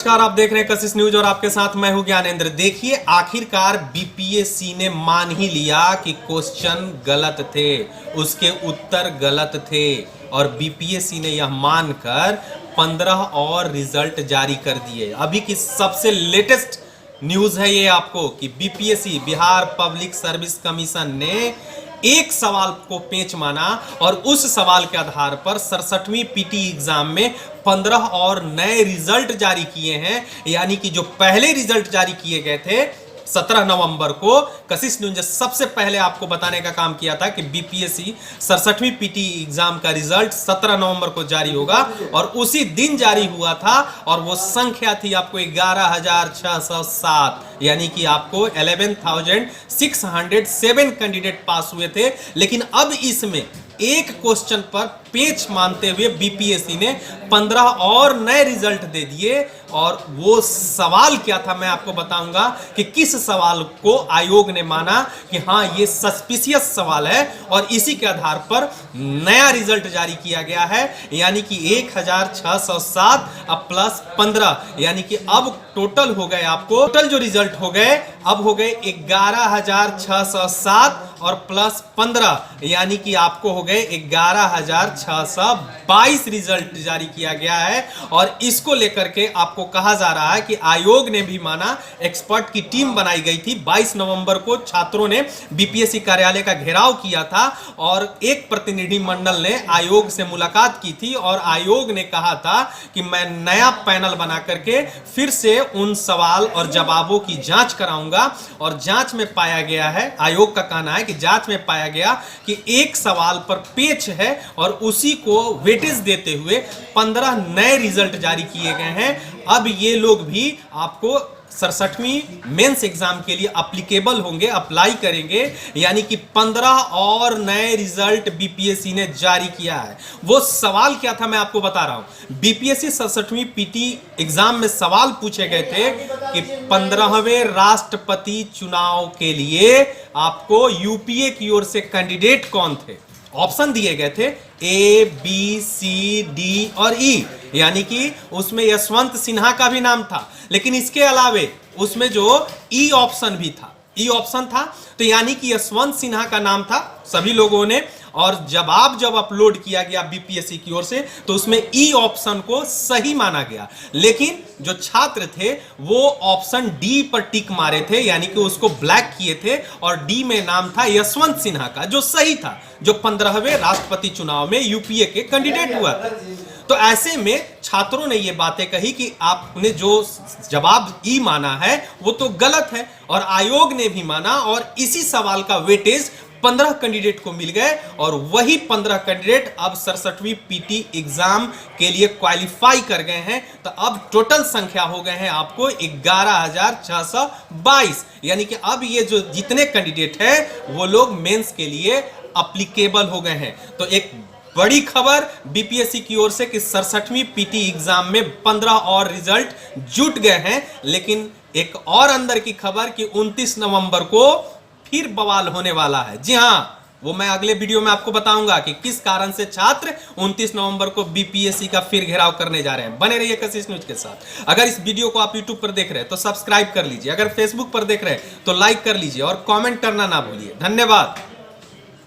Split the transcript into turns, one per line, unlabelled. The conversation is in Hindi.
नमस्कार, आप देख रहे हैं कशिश न्यूज और आपके साथ मैं हूं ज्ञानेंद्र। देखिए, आखिरकार बीपीएससी ने मान ही लिया कि क्वेश्चन गलत थे, उसके उत्तर गलत थे और बीपीएससी ने यह मानकर 15 और रिजल्ट जारी कर दिए। अभी की सबसे लेटेस्ट न्यूज है ये आपको कि BPSC Bihar public service commission ने एक सवाल को पेच माना और उस सवाल के आधार पर 67वीं पीटी एग्जाम में 15 और नए रिजल्ट जारी किए हैं। यानी कि जो पहले रिजल्ट जारी किए गए थे 17 नवंबर को, कशिश न्यूज ने सबसे पहले आपको बताने का काम किया था कि बीपीएससी 67वीं पीटी एग्जाम का रिजल्ट 17 नवंबर को जारी होगा और उसी दिन जारी हुआ था और वो संख्या थी आपको 11,607, यानी कि आपको 11,607 कैंडिडेट पास हुए थे। लेकिन अब इसमें एक क्वेश्चन पर पेच मानते हुए बीपीएससी ने 15 और नए रिजल्ट दे दिए। और वो सवाल क्या था मैं आपको बताऊंगा कि किस सवाल को आयोग ने माना कि हाँ ये सस्पिशियस सवाल है और इसी के आधार पर नया रिजल्ट जारी किया गया है। यानी कि 1,607 अब प्लस 15, यानी कि अब टोटल हो गए आपको, टोटल जो रिजल्ट हो गए अब हो गए 11,607 और प्लस 15, यानी कि आपको हो गए 11,622 रिजल्ट जारी किया गया है। और इसको लेकर के आपको कहा जा रहा है कि आयोग ने भी माना, एक्सपर्ट की टीम बनाई गई थी। 22 नवंबर को छात्रों ने बीपीएससी कार्यालय का घेराव किया था और एक प्रतिनिधि मंडल ने आयोग से मुलाकात की थी और आयोग ने कहा था कि मैं नया पैनल बना करके फिर से उन सवाल और जवाबों की जांच कराऊंगा। और जांच में पाया गया है, आयोग का कहना है कि जांच में पाया गया कि एक सवाल पर पेच है और उसी को वेटेज देते हुए 15 नए रिजल्ट जारी किए गए हैं। अब ये लोग भी आपको 67वीं मेंस एग्जाम के लिए एप्लीकेबल होंगे, अप्लाई करेंगे। यानी कि 15 और नए रिजल्ट बीपीएससी ने जारी किया है। वो सवाल क्या था मैं आपको बता रहा हूं। बीपीएससी 67वीं पीटी एग्जाम में सवाल पूछे गए थे कि 15वें राष्ट्रपति चुनाव के लिए आपको यूपीए की ओर से कैंडिडेट कौन थे। ऑप्शन दिए गए थे ए, बी, सी, डी और ई, यानी कि उसमें यशवंत सिन्हा का भी नाम था, लेकिन इसके अलावे उसमें जो ई ऑप्शन भी था, ई ऑप्शन था, तो यानी कि यशवंत सिन्हा का नाम था सभी लोगों ने। और जब अपलोड किया गया बीपीएससी की ओर से तो उसमें ई ऑप्शन को सही माना गया, लेकिन जो छात्र थे वो ऑप्शन डी पर टिक मारे थे, यानी कि उसको ब्लैक किए थे और डी में नाम था यशवंत सिन्हा का, जो सही था, जो 15वें राष्ट्रपति चुनाव में यूपीए के कैंडिडेट हुआ था। तो ऐसे में छात्रों ने ये बातें कही कि आपने जो जवाब ई माना है वो तो गलत है, और आयोग ने भी माना और इसी सवाल का वेटेज 15 कैंडिडेट को मिल गए और वही 15 कैंडिडेट अब 67वीं पीटी एग्जाम के लिए क्वालिफाई कर गए हैं। तो अब टोटल संख्या हो गए हैं आपको 11,622, यानी कि अब ये जो जितने कैंडिडेट हैं वो लोग मेंस के लिए एप्लीकेबल हो गए हैं। तो एक बड़ी खबर बीपीएससी की ओर से कि 67वीं पीटी एग्जाम में 15 और रिजल्ट जुट गए हैं। लेकिन एक और अंदर की खबर कि 29 नवंबर को फिर बवाल होने वाला है। जी हां, वो मैं अगले वीडियो में आपको बताऊंगा कि किस कारण से छात्र 29 नवंबर को बीपीएससी का फिर घेराव करने जा रहे हैं। बने रहिए कशिश न्यूज के साथ। अगर इस वीडियो को आप यूट्यूब पर देख रहे हैं तो सब्सक्राइब कर लीजिए, अगर फेसबुक पर देख रहे हैं तो लाइक कर लीजिए और कमेंट करना ना भूलिए। धन्यवाद।